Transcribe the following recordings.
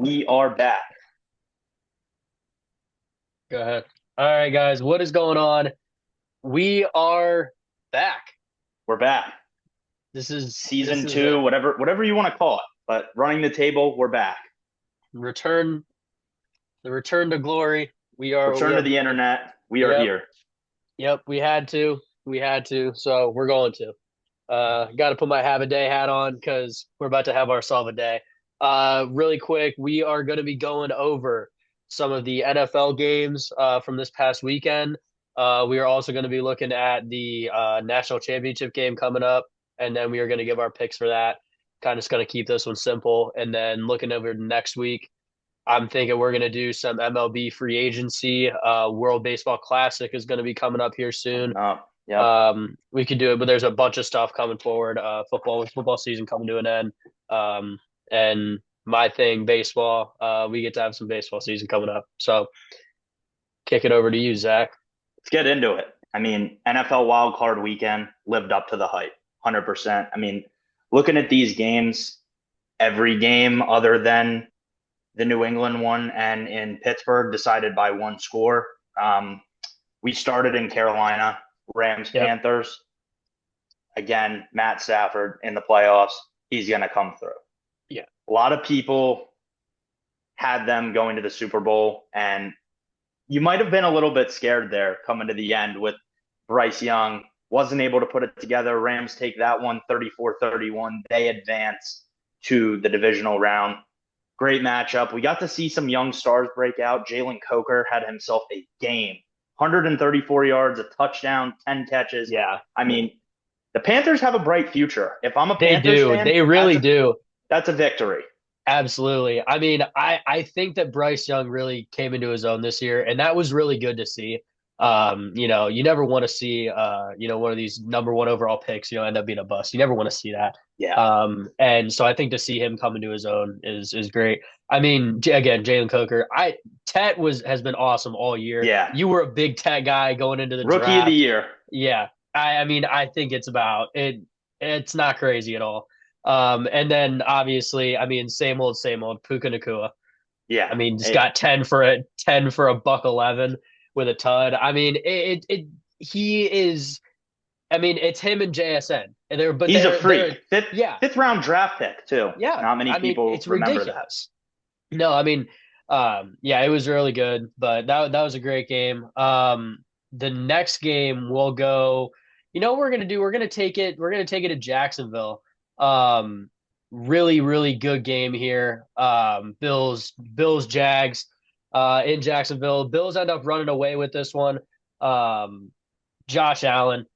We are back. Go ahead. All right, guys, what is going on? We are back. We're back. This is this Season is it. two, whatever you want to call it. But running the table, we're back. Return the return to glory. We are we Return to have the internet. We are yep, here. yep, we had to. We had to. So we're going to. Got to put my have a day hat on because we're about to have ourselves a day. Really quick, we are going to be going over some of the NFL games from this past weekend. We are also going to be looking at the national championship game coming up, and then we are going to give our picks for that. Kind of just going to keep this one simple, and then looking over next week, I'm thinking we're going to do some MLB free agency. World Baseball Classic is going to be coming up here soon. Coming up. Yep. We could do it, but there's a bunch of stuff coming forward. Football season coming to an end. And my thing, baseball. We get to have some baseball season coming up. So kick it over to you, Zach. Let's get into it. I mean, NFL wild card weekend lived up to the hype. 100%. I mean, looking at these games, every game other than the New England one and in Pittsburgh decided by one score. Um, we started in Carolina, Rams, Yep. Panthers. Again, Matt Stafford in the playoffs, he's going to come through. Yeah. A lot of people had them going to the Super Bowl, and you might have been a little bit scared there coming to the end with Bryce Young. Wasn't able to put it together. Rams take that one 34-31. They advance to the divisional round. Great matchup. We got to see some young stars break out. Jalen Coker had himself a game. 134 yards, a touchdown, 10 catches. Yeah. I mean, the Panthers have a bright future. If I'm a They Panthers do. fan, They that's really a do. that's a victory. Absolutely. I mean, I think that Bryce Young really came into his own this year, and that was really good to see. You never want to see one of these number one overall picks, end up being a bust. You never want to see that. Yeah. And so I think to see him come into his own is great. I mean, again, Jalen Coker, Tet has been awesome all year. Yeah. You were a big Tet guy going into the Rookie of the draft. year. Yeah. I mean, I think it's about it. It's not crazy at all. And then obviously, I mean, same old Puka Nakua. Yeah. I mean, just Hey, got 10 for a buck 11 with a tud. I mean, he is. I mean, it's him and JSN, and he's a freak. they're Fifth yeah, fifth round draft pick too. yeah. Not many I mean, people it's remember that. ridiculous. No, I mean, yeah, it was really good, but that was a great game. The next game we'll go. You know what we're gonna do? We're gonna take it. We're gonna take it to Jacksonville. Um, really good game here. Bills, Jags, in Jacksonville. Bills end up running away with this one. Um, Josh Allen.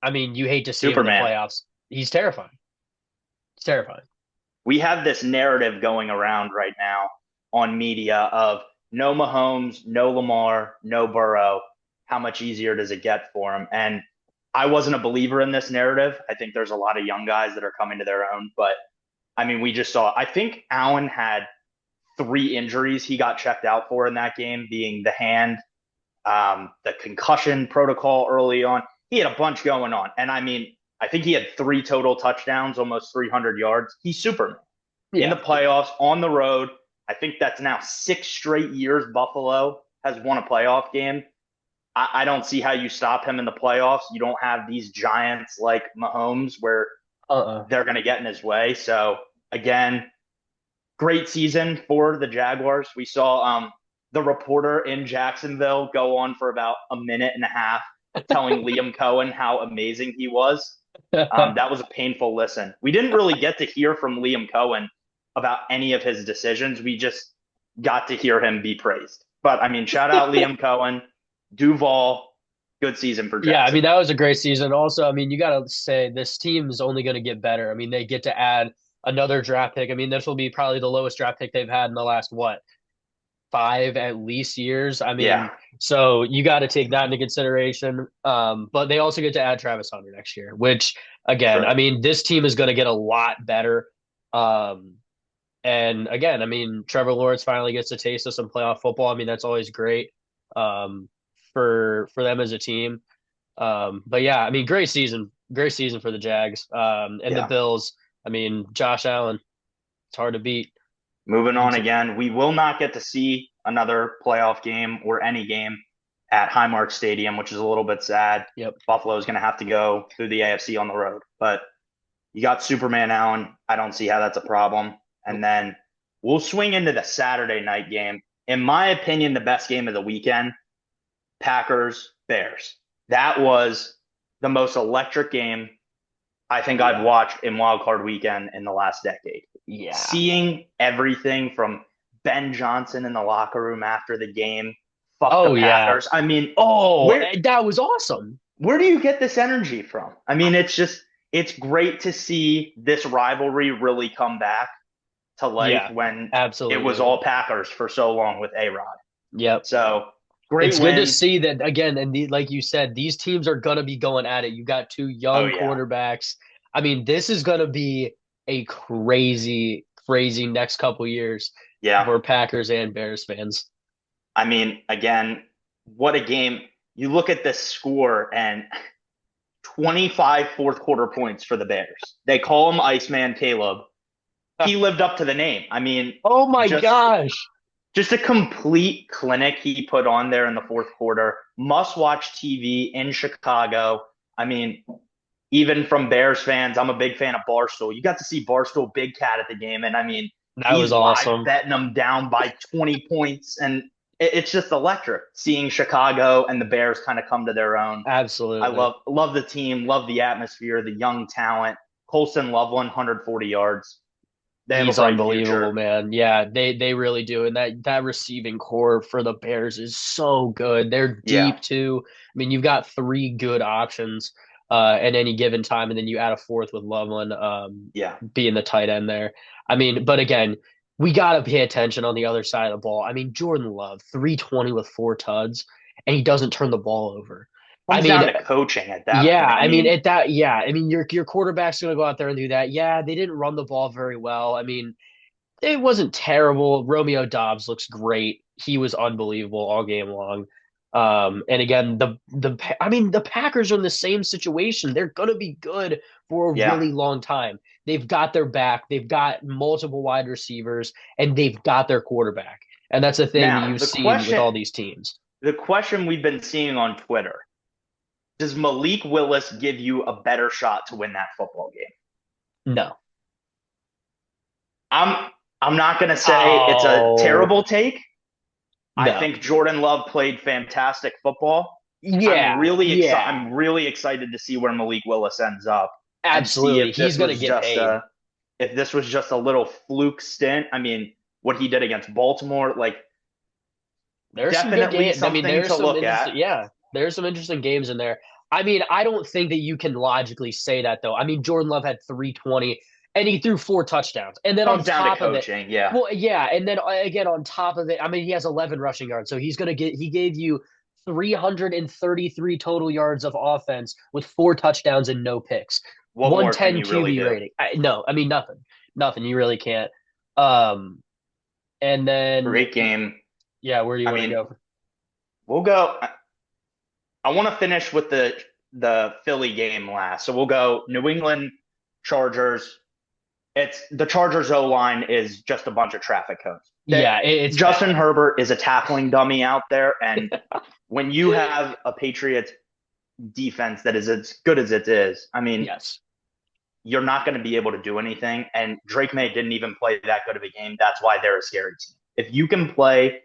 I mean, you hate to see him in the Superman. playoffs. He's terrifying. It's terrifying. We have this narrative going around right now on media of no Mahomes, no Lamar, no Burrow. How much easier does it get for him? And I wasn't a believer in this narrative. I think there's a lot of young guys that are coming to their own, but I mean, we just saw. I think Allen had three injuries he got checked out for in that game, being the hand, the concussion protocol early on. He had a bunch going on. And I mean, I think he had three total touchdowns, almost 300 yards. He's Superman in the Yeah. playoffs on the road. I think that's now 6 straight years Buffalo has won a playoff game. I don't see how you stop him in the playoffs. You don't have these giants like Mahomes where Uh-uh. they're going to get in his way. So, again, great season for the Jaguars. We saw the reporter in Jacksonville go on for about a minute and a half telling Liam Cohen how amazing he was. That was a painful listen. We didn't really get to hear from Liam Cohen about any of his decisions. We just got to hear him be praised. But I mean, shout out Liam Cohen, Duval, good season for Yeah, I mean Jacksonville. that was a great season. Also, I mean you got to say this team is only going to get better. I mean they get to add another draft pick. I mean this will be probably the lowest draft pick they've had in the last what, 5 at least years. I Yeah, mean, so you got to take that into consideration. But they also get to add Travis Hunter next year, which again, true. I mean this team is going to get a lot better. Um, and again, I mean Trevor Lawrence finally gets a taste of some playoff football. I mean that's always great for them as a team. But yeah, I mean, great season for the Jags. And the Yeah. Bills. I mean, Josh Allen, it's hard to beat. Moving on It's again, we will not get to see another playoff game or any game at Highmark Stadium, which is a little bit sad. Yep. Buffalo is going to have to go through the AFC on the road, but you got Superman Allen. I don't see how that's a problem. And Nope. then we'll swing into the Saturday night game. In my opinion, the best game of the weekend, Packers Bears. That was the most electric game I think I've Yeah. watched in Wild Card Weekend in the last decade. Yeah. Seeing everything from Ben Johnson in the locker room after the game, fuck the Oh yeah. Packers. I mean, Oh, where that was awesome. where do you get this energy from? I mean, it's great to see this rivalry really come back to life Yeah, when it was absolutely. all Packers for so long with A-Rod. Yep. So great It's good to win. see that again, and like you said, these teams are gonna be going at it. You got two Oh young yeah. quarterbacks. I mean, this is gonna be a crazy, crazy next couple years Yeah. for Packers and Bears fans. I mean, again, what a game. You look at this score and 25 fourth quarter points for the Bears. They call him Iceman Caleb. He lived up to the name. I mean, Oh my just gosh. just a complete clinic he put on there in the fourth quarter. Must watch TV in Chicago. I mean, even from Bears fans, I'm a big fan of Barstool. You got to see Barstool Big Cat at the game, and I mean, That he's was live awesome. betting them down by 20 points, and it's just electric seeing Chicago and the Bears kind of come to their own. I Absolutely. love the team, love the atmosphere, the young talent. Colson Loveland, 140 yards. They have a He's bright unbelievable, future. man. Yeah, they really do. And that receiving core for the Bears is so good. They're Yeah, deep too. I mean, you've got three good options at any given time, and then you add a fourth with Loveland yeah, being the tight end there. I mean, but again, we gotta pay attention on the other side of the ball. I mean, Jordan Love, 320 with four tuds, and he doesn't turn the ball over. I comes mean, down to coaching at that yeah, point. I I mean mean, at that, yeah, I mean your quarterback's gonna go out there and do that. Yeah, they didn't run the ball very well. I mean, it wasn't terrible. Romeo Dobbs looks great. He was unbelievable all game long. And again, I mean the Packers are in the same situation. They're gonna be good for a yeah. really long time. They've got their back. They've got multiple wide receivers, and they've got their quarterback. And that's the thing that Now you've seen with all these teams. the question we've been seeing on Twitter: does Malik Willis give you a better shot to win that football game? No. I'm I'm not going to say it's a Oh terrible take. I no. think Jordan Love played fantastic football. Yeah, yeah. I'm really excited to see where Malik Willis ends up and see Absolutely. He's gonna get paid. if this was just a little fluke stint. I mean, what he did against Baltimore, like There's some good definitely games. I mean, something there's to some look at. interesting, yeah, there's some interesting games in there. I mean, I don't think that you can logically say that though. I mean, Jordan Love had 320 and he threw four touchdowns. And then on Comes down to top of it, coaching, yeah. well, yeah, and then again on top of it, I mean, he has 11 rushing yards. So he gave you 333 total yards of offense with four touchdowns and no picks. What more can 110 you really QB do? rating. No, I mean nothing. Nothing. You really can't. Um and then Great game. yeah, where do you I want to mean, go? we'll go. I want to finish with the Philly game last. So we'll go New England Chargers. It's the Chargers O line is just a bunch of traffic cones. That Yeah, it's Justin bad. Herbert is a tackling dummy out there, and when you have a Patriots defense that is as good as it is, I mean, Yes. you're not going to be able to do anything. And Drake May didn't even play that good of a game. That's why they're a scary team. If you can play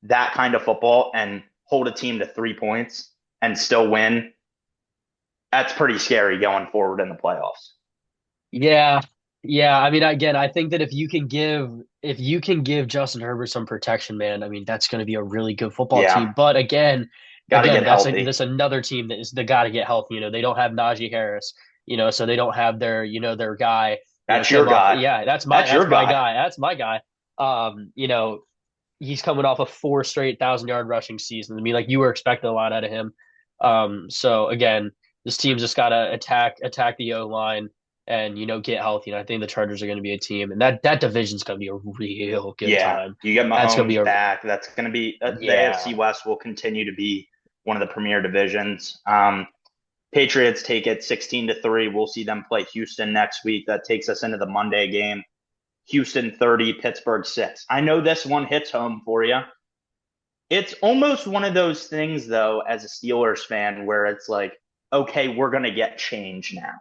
that kind of football and hold a team to 3 points and still win, that's pretty scary going forward in the playoffs. Yeah. Yeah. I mean, again, I think that if you can give Justin Herbert some protection, man, I mean, that's going to be a really good football Yeah, team. But got to get that's healthy. another team that is they got to get healthy. They don't have Najee Harris, so they don't have their guy, That's came your off. guy. Yeah, That's your that's my guy. guy. That's my guy. He's coming off of four straight 1,000 yard rushing seasons. I mean, like you were expecting a lot out of him. So again, this team's just got to attack the O line and get healthy. And I think the Chargers are going to be a team, and that division's going to be a real good Yeah, time. you get That's going to be Mahomes a back. That's going to be the yeah, AFC West will continue to be one of the premier divisions. Patriots take it 16-3. We'll see them play Houston next week. That takes us into the Monday game. Houston 30, Pittsburgh 6. I know this one hits home for you. It's almost one of those things, though, as a Steelers fan, where it's like, okay, we're going to get change now.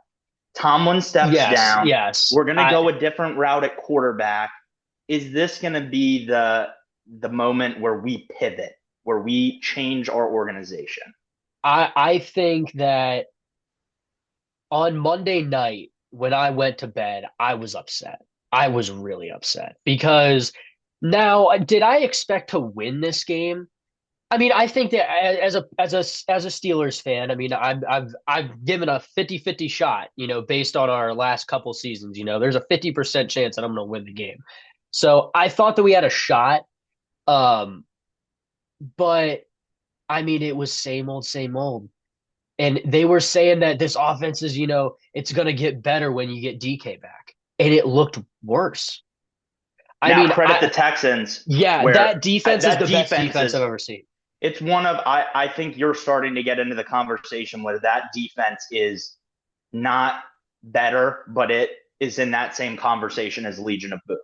Tomlin steps Yes, down. yes. We're going to go a different route at quarterback. Is this going to be the moment where we pivot, where we change our organization? I think that on Monday night when I went to bed, I was upset. I was really upset because now did I expect to win this game? I mean, I think that as a Steelers fan, I mean, I've given a 50-50 shot, based on our last couple seasons, there's a 50% chance that I'm going to win the game. So I thought that we had a shot. Um, but I mean, it was same old, same old. And they were saying that this offense is, it's going to get better when you get DK back. And it looked worse. I Now, mean, credit the Texans, yeah, where that defense is that the best defense defense I've is. ever seen. It's one of I think you're starting to get into the conversation where that defense is not better, but it is in that same conversation as Legion of Boom.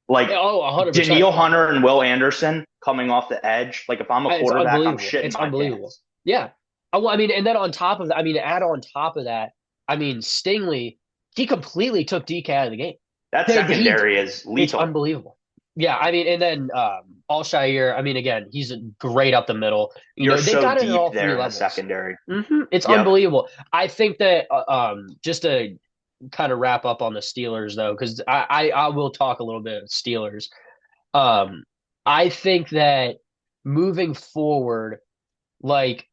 Like Oh, 100%. Daniil Hunter and Will Anderson coming off the edge. Like if I'm a It's quarterback, I'm unbelievable. shitting It's my unbelievable. pants. Yeah. Well, I mean, and then on top of that, I mean, add on top of that, I mean, Stingley, he completely took DK out of the game. That He, secondary is it's lethal. unbelievable. Yeah, I mean, and then Alshire, I mean, again, he's great up the middle. You're They so got it at deep all three there in the levels. secondary. It's Yep. unbelievable. I think that just to kind of wrap up on the Steelers though, because I will talk a little bit of Steelers. Um, I think that moving forward, like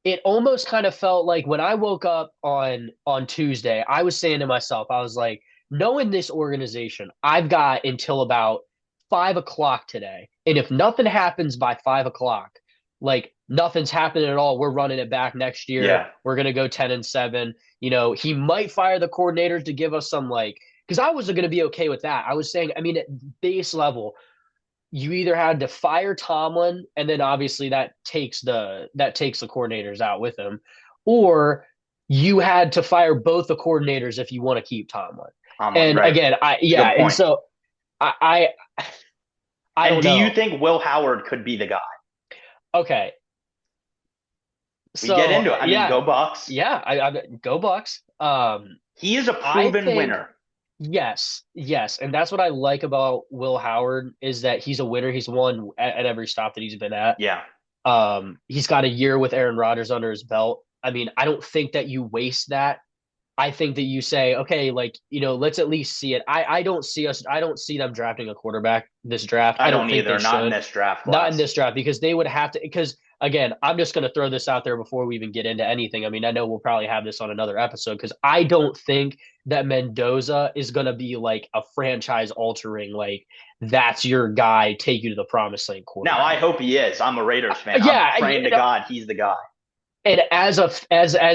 it almost kind of felt like when I woke up on Tuesday, I was saying to myself, I was like, knowing this organization, I've got until about 5 o'clock today. And if nothing happens by 5 o'clock, like nothing's happening at all, we're running it back next year. Yeah. We're gonna go 10-7. He might fire the coordinators to give us some like because I wasn't gonna be okay with that. I was saying, I mean, at base level, you either had to fire Tomlin, and then obviously that takes the coordinators out with him, or you had to fire both the coordinators if you want to keep Tomlin. And Right. again, Good and point. so I And don't do you know. think Will Howard could be the guy? Okay, We get so into it. I mean, yeah, go Bucks. yeah, I go Bucks. He is a I proven think winner. yes, yes, and that's what I like about Will Howard is that he's a winner. He's won at every stop that he's been at. Yeah. He's got a year with Aaron Rodgers under his belt. I mean, I don't think that you waste that. I think that you say, okay, like, let's at least see it. I don't see them drafting a quarterback this draft. I I don't don't think they either. Not in should. this draft Not in class. this draft because they would have to, because again, I'm just going to throw this out there before we even get into anything. I mean, I know we'll probably have this on another episode because I don't think that Mendoza is going to be like a franchise altering, like, that's your guy, take you to the promised land Now, quarterback. I hope he is. I'm a Raiders fan. Yeah, I'm praying to God he's the guy. and as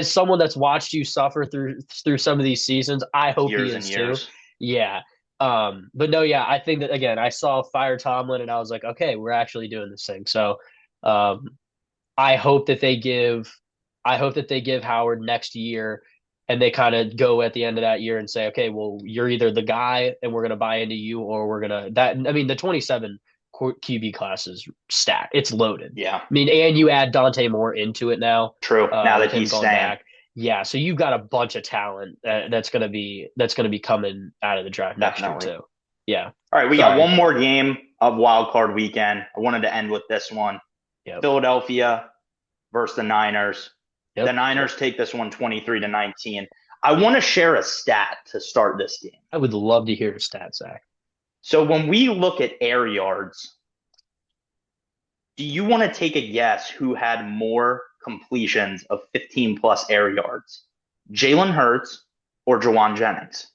someone that's watched you suffer through some of these seasons, I hope Years he and is too. years. Yeah. But no, yeah, I think that again, I saw Fire Tomlin and I was like, okay, we're actually doing this thing. So, um, I hope that they give, I hope that they give Howard next year, and they kind of go at the end of that year and say, okay, well, you're either the guy, and we're gonna buy into you, or we're gonna that. I mean, the 27 QB class is stacked. It's loaded. Yeah. I mean, and you add Dante Moore into it now. True. Now that with him he's going staying. back. Yeah, so you've got a bunch of talent that's gonna be coming out of the draft next year Definitely. too. Yeah. All right, we got Sorry. one more game of wild card weekend. I wanted to end with this one. Yep. Philadelphia versus the Niners. Yep. The Niners take this one 23-19. I want to share a stat to start this game. I would love to hear the stats, Zach. So when we look at air yards, do you want to take a guess who had more completions of 15 plus air yards? Jalen Hurts or Jauan Jennings?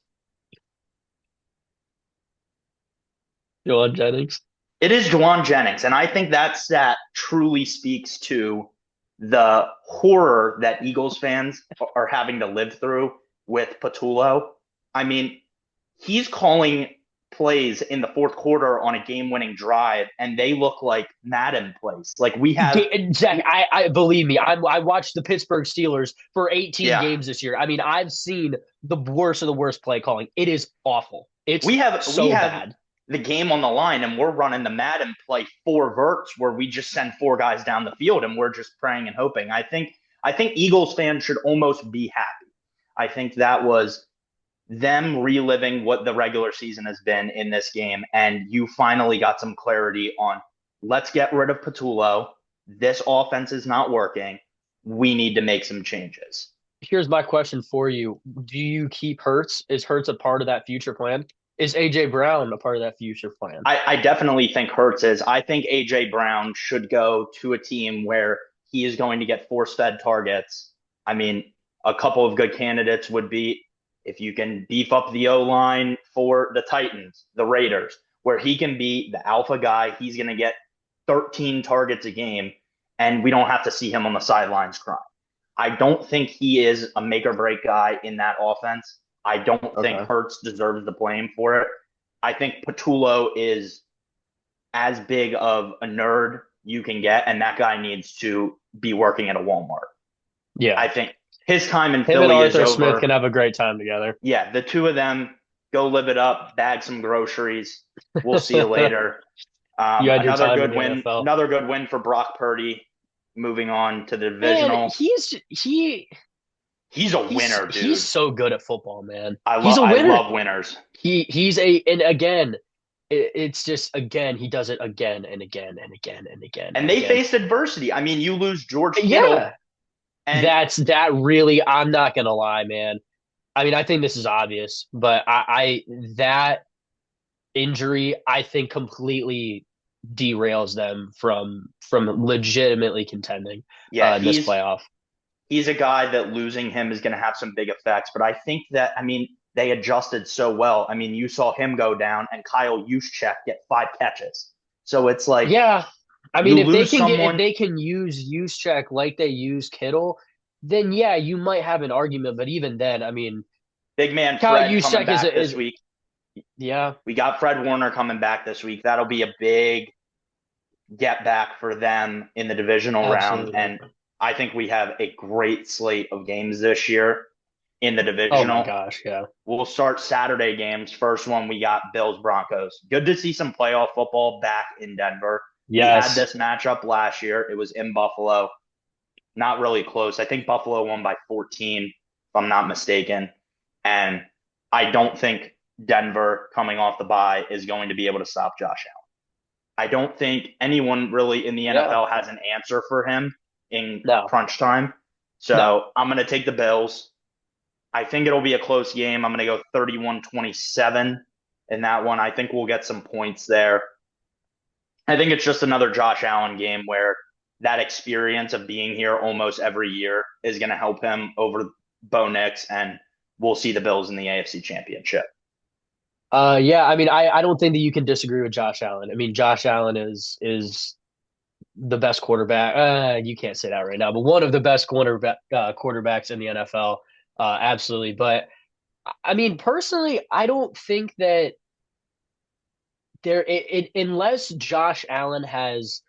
Jauan Jennings. It is Jauan Jennings, and I think that stat truly speaks to the horror that Eagles fans are having to live through with Patullo. I mean, he's calling plays in the fourth quarter on a game-winning drive, and they look like Madden plays. Like we have, Zach, I believe me. I watched the Pittsburgh Steelers for 18 yeah, games this year. I mean, I've seen the worst of the worst play calling. It is awful. It's we so have bad. the game on the line, and we're running the Madden play four verts where we just send four guys down the field, and we're just praying and hoping. I think Eagles fans should almost be happy. I think that was them reliving what the regular season has been in this game, and you finally got some clarity on let's get rid of Patullo. This offense is not working. We need to make some changes. Here's my question for you: do you keep Hurts? Is Hurts a part of that future plan? Is AJ Brown a part of that future plan? I definitely think Hurts is. I think AJ Brown should go to a team where he is going to get force fed targets. I mean, a couple of good candidates would be if you can beef up the O line for the Titans, the Raiders, where he can be the alpha guy. He's going to get 13 targets a game, and we don't have to see him on the sidelines crying. I don't think he is a make or break guy in that offense. I don't think Okay. Hurts deserves the blame for it. I think Patullo is as big of a nerd you can get, and that guy needs to be working at a Walmart. Yeah. I think his time in Him and Philly is Arthur Smith over. can have a great time together. Yeah, the two of them go live it up, bag some groceries. We'll see you later. You had your Another time in good the win. NFL. Another good win for Brock Purdy. Moving on to the Man, divisional. He's a winner, he's dude. so good at football, man. I He's love a I winner. love winners. He's a and again, it's just again he does it again and again and again and again And and they again. faced adversity. I mean, you lose George Kittle, Yeah, and that really. I'm not gonna lie, man. I mean, I think this is obvious, but I that injury I think completely derails them from legitimately contending yeah, in this he's playoff. he's a guy that losing him is going to have some big effects. But I think that, I mean, they adjusted so well. I mean, you saw him go down and Kyle Juszczyk get 5 catches. So it's like Yeah. I you mean, lose if someone, they can use check like they use Kittle, then yeah, you might have an argument. But even then, I mean, big man Kyle Fred coming Juszczyk back this is week. yeah, We got Fred Warner coming back this week. That'll be a big get back for them in the divisional round. absolutely. And I think we have a great slate of games this year in the Oh my divisional. gosh, yeah. We'll start Saturday games. First one, we got Bills Broncos. Good to see some playoff football back in Denver. We had Yes. this matchup last year. It was in Buffalo. Not really close. I think Buffalo won by 14, if I'm not mistaken. And I don't think Denver, coming off the bye, is going to be able to stop Josh Allen. I don't think anyone really in the Yeah. NFL has an answer for him in No. crunch time. No. So I'm going to take the Bills. I think it'll be a close game. I'm going to go 31-27 in that one. I think we'll get some points there. I think it's just another Josh Allen game where that experience of being here almost every year is going to help him over Bo Nix, and we'll see the Bills in the AFC Championship. Yeah, I mean, I don't think that you can disagree with Josh Allen. I mean, Josh Allen is the best quarterback. You can't say that right now, but one of the best quarterbacks in the NFL. Absolutely. But I mean, personally, I don't think that unless Josh Allen has,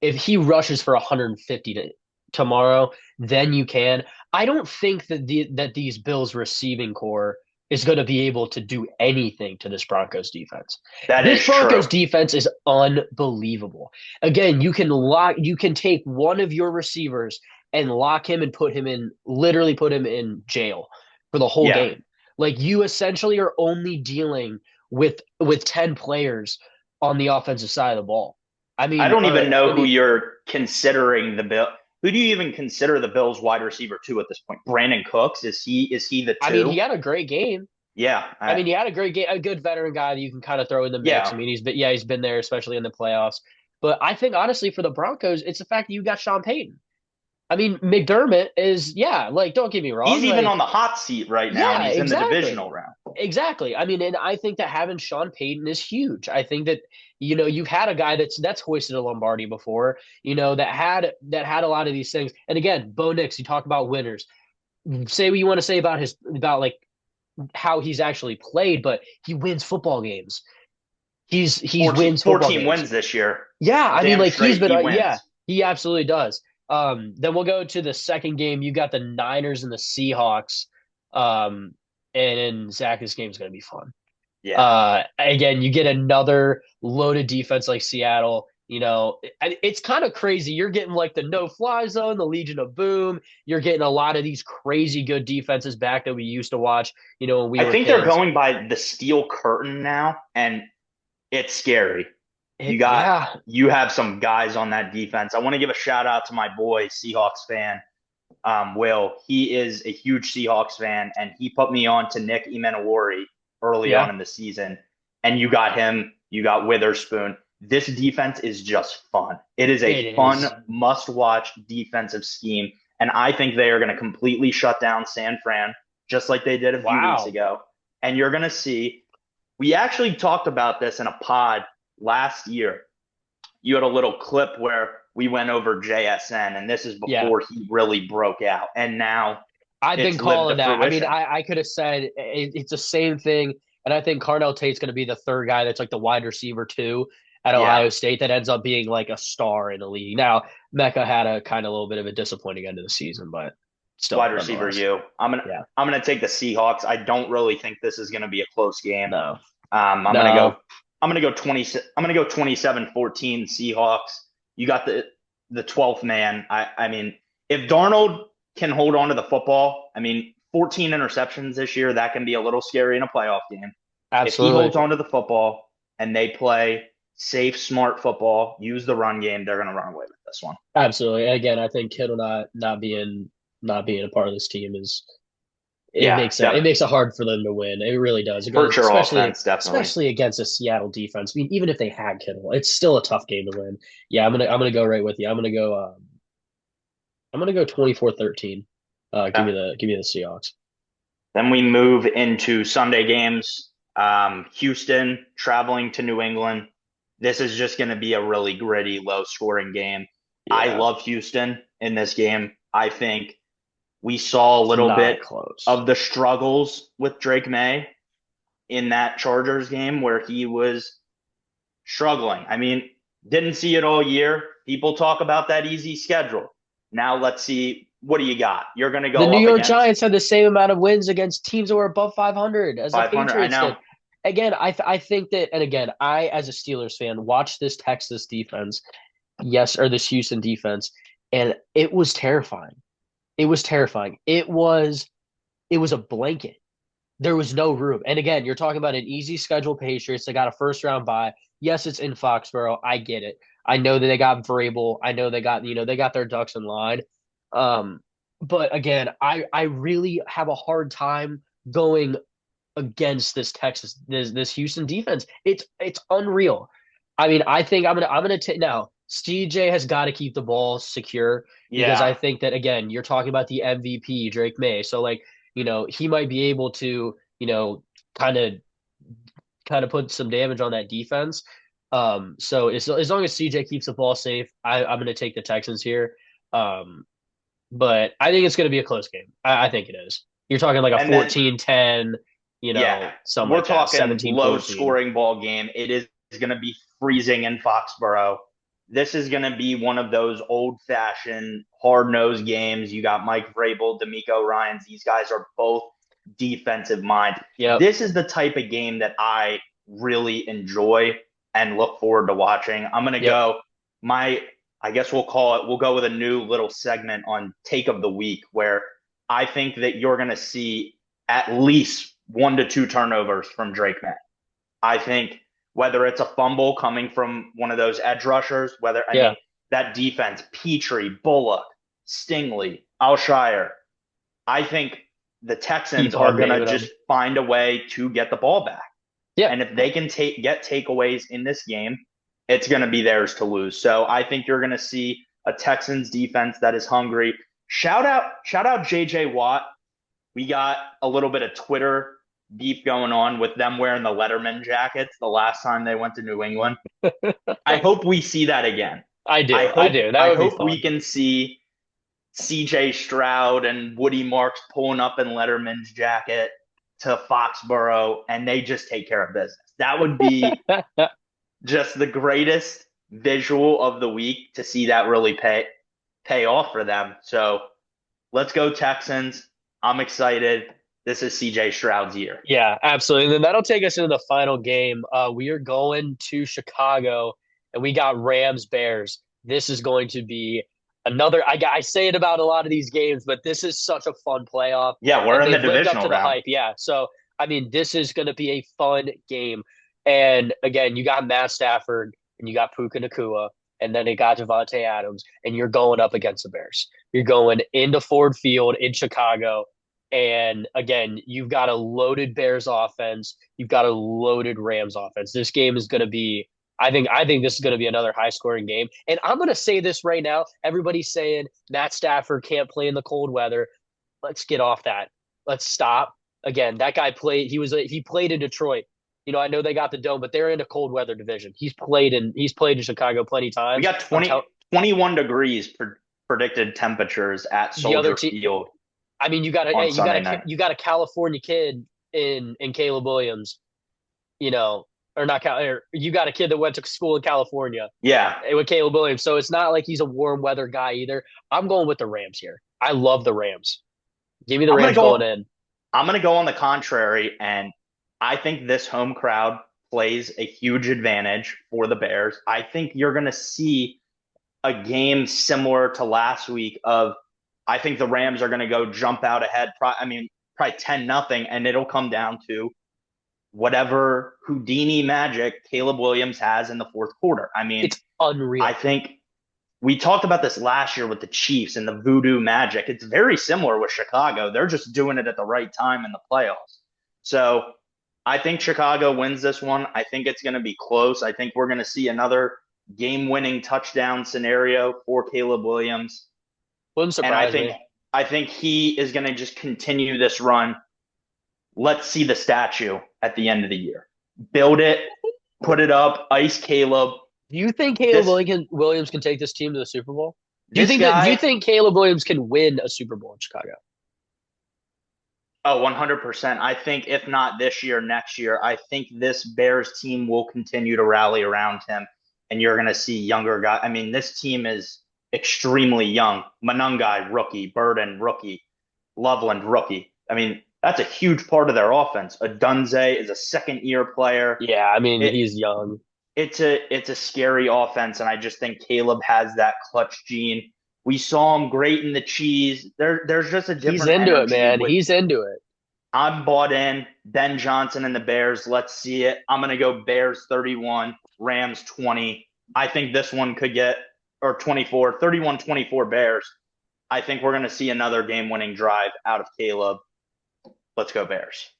if he rushes for 150 tomorrow, then you can. I don't think that these Bills receiving core is going to be able to do anything to this Broncos defense. That is This Broncos true. defense is unbelievable. Again, you can take one of your receivers and lock him and literally put him in jail for the whole Yeah. game. Like you essentially are only dealing with 10 players on the offensive side of the ball. I I mean, don't or even know I who mean, you're considering the Bill. Who do you even consider the Bills wide receiver two at this point? Brandon Cooks, is he the he two? had a great game. Yeah, I mean, he had a great game, a good veteran guy that you can kind of throw in the mix. I yeah. mean, he's been there, especially in the playoffs. But I think honestly, for the Broncos, it's the fact that you got Sean Payton. I mean, McDermott is yeah, like don't get me He's wrong, even like on the hot seat right now, and yeah, he's in the exactly. divisional round. Exactly. I mean, and I think that having Sean Payton is huge. I think that you've had a guy that's hoisted a Lombardi before, that had a lot of these things. And again, Bo Nix, you talk about winners. Say what you want to say about like how he's actually played, but he wins football games. He's 14, wins football 14 games. wins this year. Yeah, I mean, Damn like he's straight been, he yeah, wins. he absolutely does. Then we'll go to the second game. You got the Niners and the Seahawks. Um, and Zach, this game's gonna be fun. Yeah. Again, you get another loaded defense like Seattle. It's kind of crazy. You're getting like the no-fly zone, the Legion of Boom. You're getting a lot of these crazy good defenses back that we used to watch, when we I were think they're kids. going by the steel curtain now, and it's scary. You got Yeah, you have some guys on that defense. I want to give a shout out to my boy, Seahawks fan, Will. He is a huge Seahawks fan, and he put me on to Nick Emanowari early on yeah, in the season. And you got him, you got Witherspoon. This defense is just fun. It is a it fun, is. must-watch defensive scheme, and I think they are going to completely shut down San Fran, just like they did a few weeks Wow. ago. And you're going to see. We actually talked about this in a pod last year. You had a little clip where we went over JSN, and this is Yeah. before he really broke out. And now I've been it's lived to calling that. I mean, fruition. I could have said it's the same thing, and I think Carnell Tate's going to be the third guy that's like the wide receiver too at Yeah, Ohio State that ends up being like a star in the league. Now, Mecca had a kind of a little bit of a disappointing end of the season, but still, wide receiver nonetheless, you. yeah, I'm gonna take the Seahawks. I don't really think this is gonna be a close game. no, Um, I'm gonna go no, I'm gonna go 20 I'm gonna go 27-14 Seahawks. You got the 12th man. I mean, if Darnold can hold on to the football, I mean, 14 interceptions this year, that can be a little scary in a playoff game. If he holds absolutely, on to the football and they play safe, smart football, use the run game, they're gonna run away with this one. absolutely. Again, I think Kittle not being a part of this team is it Yeah, makes it hard for them to win. It really does. It goes, hurt your especially offense, definitely. especially against a Seattle defense. I mean, even if they had Kittle, it's still a tough game to win. Yeah, I'm gonna go right with you. I'm gonna go 24-13. Give Yeah. me the Seahawks. Then we move into Sunday games. Houston traveling to New England. This is just going to be a really gritty, low scoring game. I Yeah, love Houston in this game. I think we saw a it's little not bit close. of the struggles with Drake May in that Chargers game where he was struggling. I mean, didn't see it all year. People talk about that easy schedule. Now let's see, what do you got? You're going to The go New up York against Giants had the same amount of wins against teams that were above 500 as the 500. I Patriots did. know. Again, I think that, and again, I as a Steelers fan watched this Texas defense, yes, or this Houston defense, and it was terrifying. It was terrifying. It was a blanket. There was no room. And again, you're talking about an easy schedule Patriots. They got a first round bye. Yes, it's in Foxborough. I get it. I know that they got Vrabel. I know they got their ducks in line. Um, but again, I really have a hard time going against this Houston defense. It's unreal. I mean, I think I'm gonna take now. CJ has got to keep the ball secure because Yeah. I think that again, you're talking about the MVP Drake May. So like, he might be able to, kind of kind of put some damage on that defense. So as long as CJ keeps the ball safe, I'm gonna take the Texans here. Um, but I think it's gonna be a close game. I think it is. You're talking like a And then 14-10, yeah, something we're like that, talking low 17-14. scoring ball game. It is going to be freezing in Foxborough. This is going to be one of those old fashioned hard nosed games. You got Mike Vrabel, D'Amico Ryans. These guys are both defensive minds. Yep. This is the type of game that I really enjoy and look forward to watching. I'm going to Yep. go my I guess we'll go with a new little segment on take of the week where I think that you're going to see at least 1 to 2 turnovers from Drake May. I think whether it's a fumble coming from one of those edge rushers, I Yeah. mean, that defense, Petrie, Bullock, Stingley, Alshire, I think the Texans Keep are on going to naming them. just find a way to get the ball back. Yeah. And if they can get takeaways in this game, it's going to be theirs to lose. So I think you're going to see a Texans defense that is hungry. Shout out JJ Watt. We got a little bit of Twitter beef going on with them wearing the Letterman jackets the last time they went to New England. I hope we see that again. I I do. I hope do. That I would be hope we fun. can see CJ Stroud and Woody Marks pulling up in Letterman's jacket. to Foxborough and they just take care of business. That would be just the greatest visual of the week to see that really pay off for them. So let's go Texans. I'm excited. This is CJ Stroud's year. Yeah, absolutely. And then that'll take us into the final game. We are going to Chicago, and we got Rams Bears. This is going to be another. I say it about a lot of these games, but this is such a fun playoff, Yeah, we're and in the they've lived up divisional to the round. hype. Yeah, so I mean, this is going to be a fun game. And again, you got Matt Stafford, and you got Puka Nacua, and then you got Javante Adams, and you're going up against the Bears. You're going into Ford Field in Chicago. And again, you've got a loaded Bears offense. You've got a loaded Rams offense. This game is going to be, I think this is going to be another high scoring game. And I'm going to say this right now. Everybody's saying Matt Stafford can't play in the cold weather. Let's get off that. Let's stop. Again, that guy played. He played in Detroit. I know they got the dome, but they're in a cold weather division. He's played in Chicago plenty of We times. got 21 degrees predicted temperatures at The other Soldier team, Field I mean, you got a on hey, Sunday night. you got a California kid in Caleb Williams, you know, or not Cal, or you got a kid that went to school in California Yeah, with Caleb Williams. So it's not like he's a warm weather guy either. I'm going with the Rams here. I love the Rams. Give me the I'm gonna Rams going go. in. I'm gonna go on the contrary, and I think this home crowd plays a huge advantage for the Bears. I think you're gonna see a game similar to last week of I think the Rams are going to go jump out ahead. Probably 10-0, and it'll come down to whatever Houdini magic Caleb Williams has in the fourth quarter. It's I unreal. think we talked about this last year with the Chiefs and the voodoo magic. It's very similar with Chicago. They're just doing it at the right time in the playoffs. So I think Chicago wins this one. I think it's going to be close. I think we're going to see another game-winning touchdown scenario for Caleb Williams, Wouldn't and I surprise think me. I think he is going to just continue this run. Let's see the statue at the end of the year. Build it, put it up, ice Caleb. Do you think Caleb This Williams can take this team to the Super Bowl? Do you this think that? Do you guy, think Caleb Williams can win a Super Bowl in Chicago? oh, 100%. I think if not this year, next year, I think this Bears team will continue to rally around him, and you're going to see younger guys. This team is extremely young. Manungai, rookie. Burden, rookie. Loveland, rookie. That's a huge part of their offense. Adunze is a second year player. Yeah, I mean It he's young. it's a scary offense, and I just think Caleb has that clutch gene. We saw him great in the cheese. There's just a He's different into it, energy man. with. He's into it. I'm bought in. Ben Johnson and the Bears. Let's see it. I'm gonna go Bears 31, Rams 20. I think this one could get or 24, 31-24 Bears. I think we're gonna see another game-winning drive out of Caleb. Let's go Bears.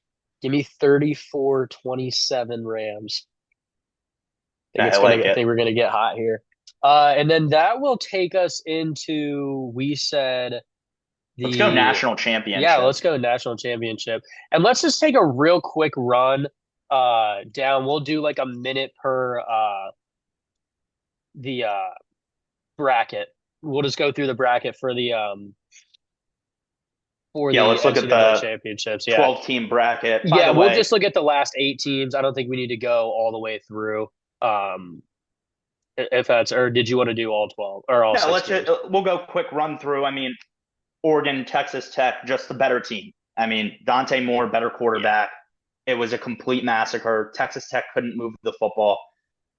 Give me 34-27 Rams. I like I it. think we're gonna get hot here. And then that will take us into we said Let's go the national yeah, championship. let's go national championship. And let's just take a real quick run down. We'll do like a minute per the bracket. We'll just go through the bracket for Yeah, the let's look at NCAA the championships. Yeah. 12-team bracket. By Yeah, the we'll way, just look at the last 8 teams. I don't think we need to go all the way through. Um, if that's or did you want to do all 12 or all yeah, 16? we'll go quick run through. Oregon, Texas Tech, just the better team. Dante Moore, better Yeah. quarterback. It was a complete massacre. Texas Tech couldn't move the football.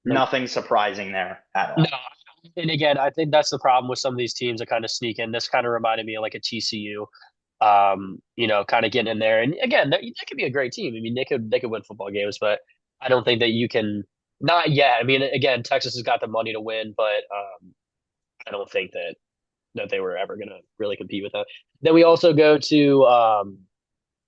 Nope. Nothing surprising there at No. all. And again, I think that's the problem with some of these teams that kind of sneak in. This kind of reminded me of like a TCU, kind of getting in there. And again, that could be a great team. I mean, they could win football games, but I don't think that you can not yet. I mean, again, Texas has got the money to win, but I don't think that they were ever going to really compete with that. Then we also go to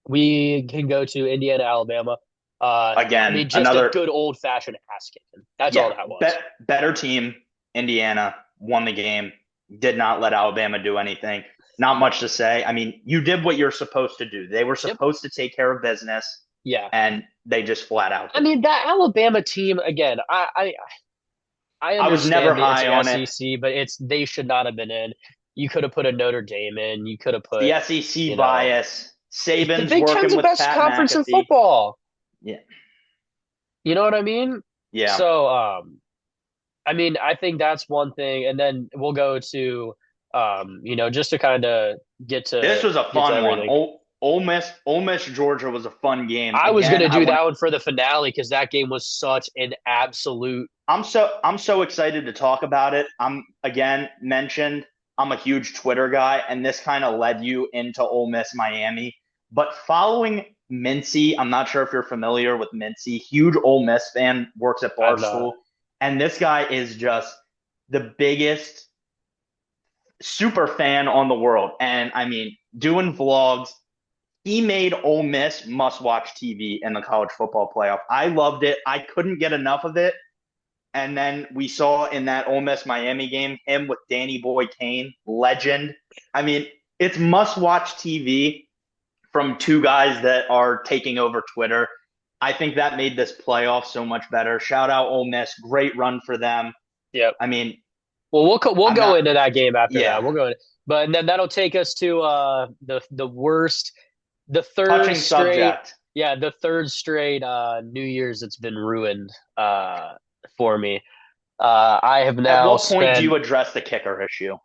we can go to Indiana, Alabama. I Again, mean, just a another good old fashioned ass kicking. That's all yeah, that was. better team. Indiana won the game. Did not let Alabama do anything. Not much to say. You did what you're supposed to do. They were Yep. supposed to take care of business, Yeah. and they just flat out I did. mean, that Alabama team again. I I was never understand that it's high the on it. SEC, but they should not have been in. You could have put a Notre Dame in. You could have The put, SEC you know, bias The Saban's Big Ten's working the with best Pat conference in McAfee. football. Yeah, You know what I mean? yeah. So, I mean, I think that's one thing, and then we'll go to, just to kind of This was a get to fun one. everything. Ole Miss, Georgia was a fun game. I was Again, gonna I do want. that one for the finale because that game was such an absolute. I'm so excited to talk about it. I'm again mentioned. I'm a huge Twitter guy, and this kind of led you into Ole Miss Miami. But following Mincy, I'm not sure if you're familiar with Mincy. Huge Ole Miss fan, works at I'm not. Barstool, and this guy is just the biggest super fan on the world. And I mean, doing vlogs, he made Ole Miss must watch TV in the college football playoff. I loved it. I couldn't get enough of it. And then we saw in that Ole Miss Miami game him with Danny Boy Kane, legend. I mean, it's must watch TV from two guys that are taking over Twitter. I think that made this playoff so much better. Shout out Ole Miss, great run for them. Yep. I mean, Well, we'll I'm go not. into that game after that. Yeah, We'll go in, but and then that'll take us to the worst, the third touching straight, subject. yeah, the third straight New Year's that's been ruined for me. I have At now what point do spent. you address the kicker issue?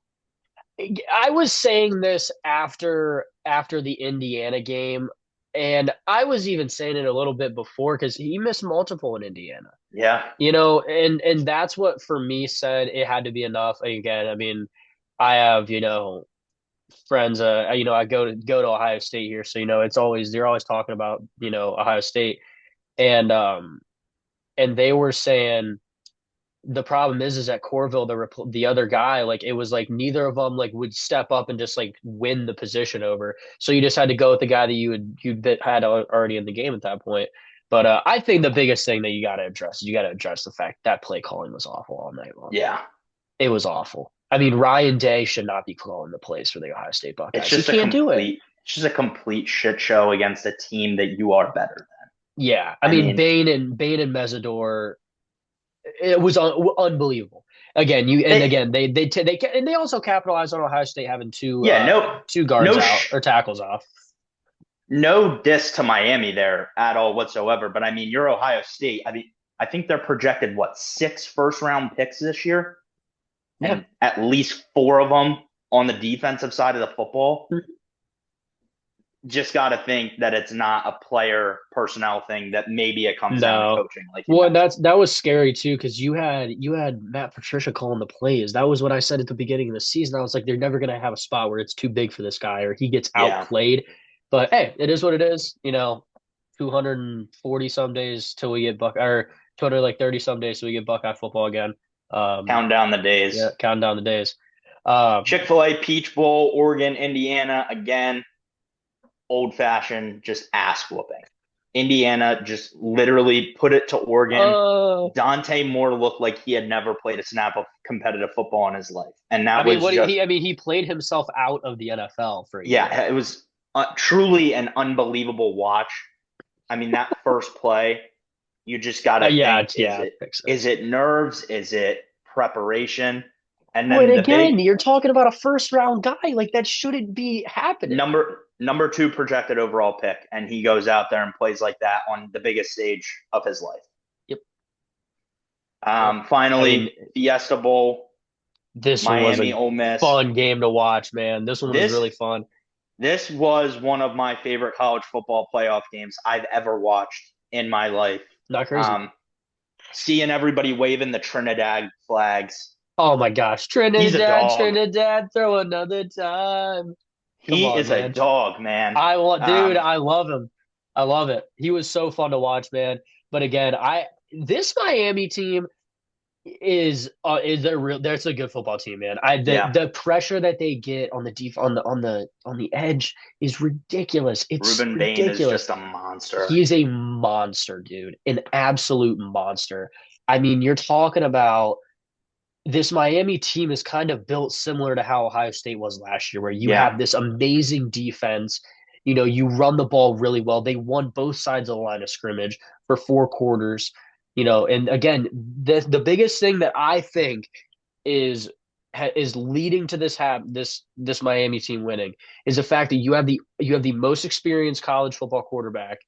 I was saying this after the Indiana game, and I was even saying it a little bit before because he missed multiple in Indiana. Yeah, And that's what for me said it had to be enough. Again, I mean, I have, friends, I go to Ohio State here, so it's always they're always talking about, Ohio State. And and they were saying the problem is that Corville, the other guy, like it was like neither of them like would step up and just like win the position over. So you just had to go with the guy that you that had already in the game at that point. But I think the biggest thing that you got to address is you got to address the fact that play calling was awful all night long. yeah. It was awful. I mean, Ryan Day should not be calling the plays for the Ohio State It's Buckeyes. He just a can't do it. complete, it's just a complete shit show against a team that you are better than. Yeah, I I mean, mean, Bain and Mesidor, it was unbelievable. Again, they, and they also capitalized on Ohio State having yeah, no, two guards no, out or tackles off. no diss to Miami there at all whatsoever. But I mean, you're Ohio State. I mean, I think they're projected what 6 first-round picks this year, Yeah, and at least four of them on the defensive side of the football. Just got to think that it's not a player personnel thing. That maybe it comes down to no. coaching, like you Well, and mentioned. that was scary too because you had Matt Patricia calling the plays. That was what I said at the beginning of the season. I was like, they're never going to have a spot where it's too big for this guy or he gets Yeah, outplayed. But hey, it is what it is. 240 some days till we get Buck or 230 some days till we get Buckeye football again. count down the Yeah, days. counting down the days. Um, Chick-fil-A, Peach Bowl, Oregon, Indiana, again, old fashioned, just ass whooping. Indiana just literally put it to Oregon. uh, Dante Moore looked like he had never played a snap of competitive football in his life. And I that mean, was what just, he played himself out of the NFL for a year. yeah, it was truly an unbelievable watch. I mean, that first play, you just got to Yeah, think, yeah, I think so. is it nerves? Is it preparation? And Well, and then the again, big you're talking about a first round guy. Like that shouldn't be happening. number two projected overall pick, and he goes out there and plays like that on the biggest stage of his life. Yep. Yep. I mean, Finally, Fiesta Bowl, this one was Miami, a Ole Miss. fun game to watch, man. This one was This really fun. this was one of my favorite college football playoff games I've ever watched in my life. Not crazy. Um, Seeing everybody waving the Trinidad flags. Oh my gosh. He's a Trinidad, dog. Trinidad, throw another time. Come He on, is a man. dog, man. Dude, Um, I love him. I love it. He was so fun to watch, man. But again, this Miami team is they're real. That's a good football team, man. yeah, The pressure that they get on the on the edge is ridiculous. It's Ruben Bain is ridiculous. just a monster. He is a monster, dude. An absolute monster. I mean, you're talking about this Miami team is kind of built similar to how Ohio State was last year, where you Yeah, have this amazing defense. You run the ball really well. They won both sides of the line of scrimmage for 4 quarters. And again, the biggest thing that I think is is leading to this Miami team winning is the fact that you have the most experienced college football quarterback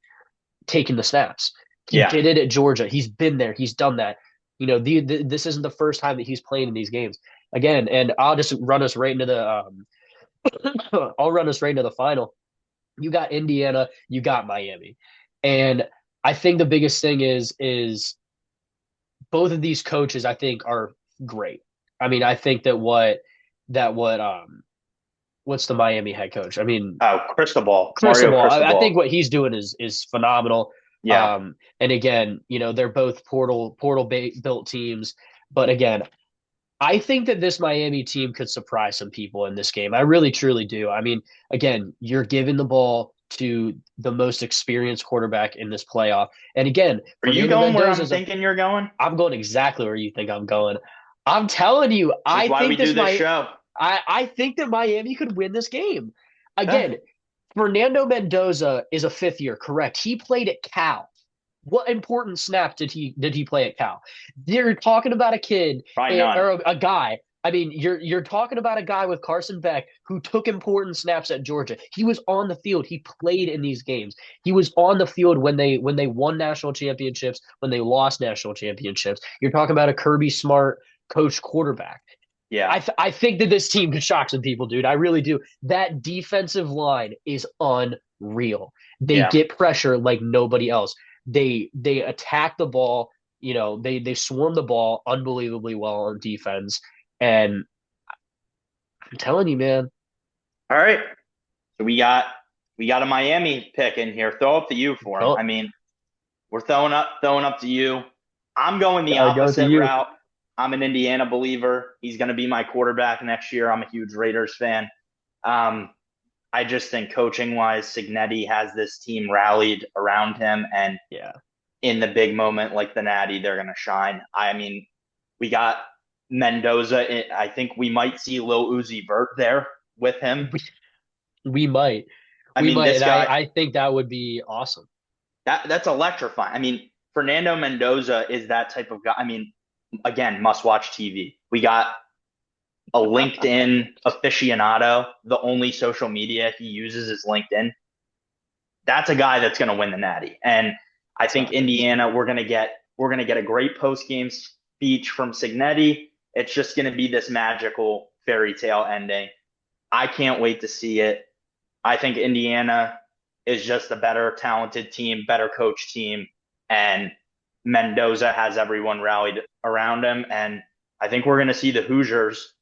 taking the snaps. He Yeah. did it at Georgia. He's been there. He's done that. This isn't the first time that he's playing in these games again. And I'll just run us right into I'll run us right into the final. You got Indiana, you got Miami, and I think the biggest thing is both of these coaches I think are great. I mean, I think that what's the Miami head coach? I mean, Oh, Cristobal, Mario Cristobal. I think Cristobal. what he's doing is phenomenal. Yeah. And again, they're both built teams, but again, I think that this Miami team could surprise some people in this game. I really truly do. I mean, again, you're giving the ball to the most experienced quarterback in this playoff. And again, Are you Fernando going where I'm Mendoza's a thinking you're going? I'm going exactly where you think I'm going. I'm telling you, This is why we do this show. I think that Miami could win this game. Okay. Again, Fernando Mendoza is a fifth year, correct? He played at Cal. What important snap did he play at Cal? You're talking about a kid Probably none. or a guy. I mean, you're talking about a guy with Carson Beck who took important snaps at Georgia. He was on the field. He played in these games. He was on the field when they won national championships, when they lost national championships. You're talking about a Kirby Smart coach quarterback. Yeah. I think that this team could shock some people, dude. I really do. That defensive line is unreal. They Yeah. get pressure like nobody else. They attack the ball. They swarm the ball unbelievably well on defense. And I'm telling you, man. All right. So we got a Miami pick in here. Throw up to you for him. Oh, I mean, we're throwing up to you. I'm going the gotta go to opposite you. route. I'm an Indiana believer. He's going to be my quarterback next year. I'm a huge Raiders fan. Um, I just think coaching wise, Signetti has this team rallied around him, and Yeah. in the big moment like the Natty, they're going to shine. I mean, we got Mendoza. I think we might see Lil Uzi Vert there with him. We might. I We mean, might. this And guy I think that would be awesome. that's electrifying. I mean, Fernando Mendoza is that type of guy. I mean, again, must watch TV. We got a LinkedIn aficionado. The only social media he uses is LinkedIn. That's a guy that's going to win the Natty. And I think Indiana, we're gonna get a great post game speech from Signetti. It's just going to be this magical fairy tale ending. I can't wait to see it. I think Indiana is just a better talented team, better coach team, and Mendoza has everyone rallied around him. And I think we're going to see the Hoosiers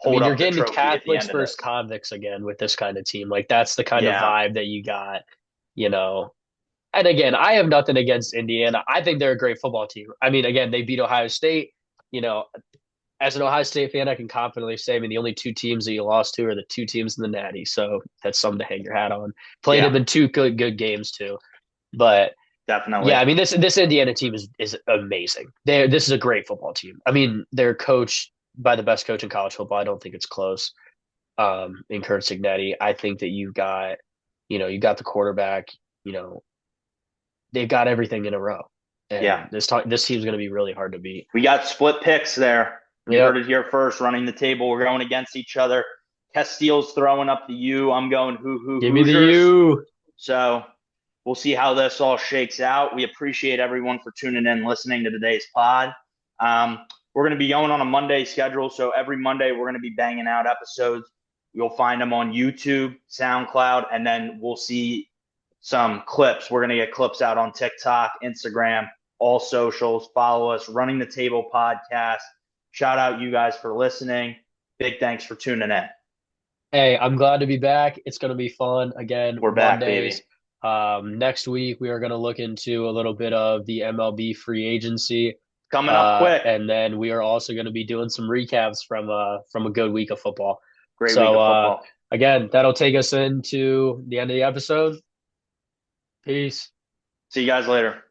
I hold mean, you're up the getting trophy at the Catholics end of versus this. convicts again with this kind of team. Like that's the kind of Yeah, vibe that you got, you know. And again, I have nothing against Indiana. I think they're a great football team. I mean, again, they beat Ohio State. You know, as an Ohio State fan, I can confidently say, I mean, the only two teams that you lost to are the two teams in the Natty. So that's something to hang your hat on. Played yeah, them in two good games too. But definitely. yeah, I mean, this Indiana team is amazing. This is a great football team. I mean, they're coached by the best coach in college football. I don't think it's close. In Kurt Signetti, I think that you got the quarterback. You know, they've got everything in a row, Yeah. and this team's going to be really hard to beat. We got split picks there. You Yep. heard it here first, running the table. We're going against each other. Castile's throwing up the U. I'm going Give me the Hoosiers. U. So we'll see how this all shakes out. We appreciate everyone for tuning in and listening to today's pod. We're going to be going on a Monday schedule. So every Monday, we're going to be banging out episodes. You'll find them on YouTube, SoundCloud, and then we'll see some clips. We're going to get clips out on TikTok, Instagram, all socials. Follow us, Running the Table podcast. Shout out you guys for listening. Big thanks for tuning in. Hey, I'm glad to be back. It's going to be fun again. We're back, Mondays. baby. Next week we are going to look into a little bit of the MLB free agency, Coming up quick. and then we are also going to be doing some recaps from a good week of football. Great So week of football. again, that'll take us into the end of the episode. Peace. See you guys later.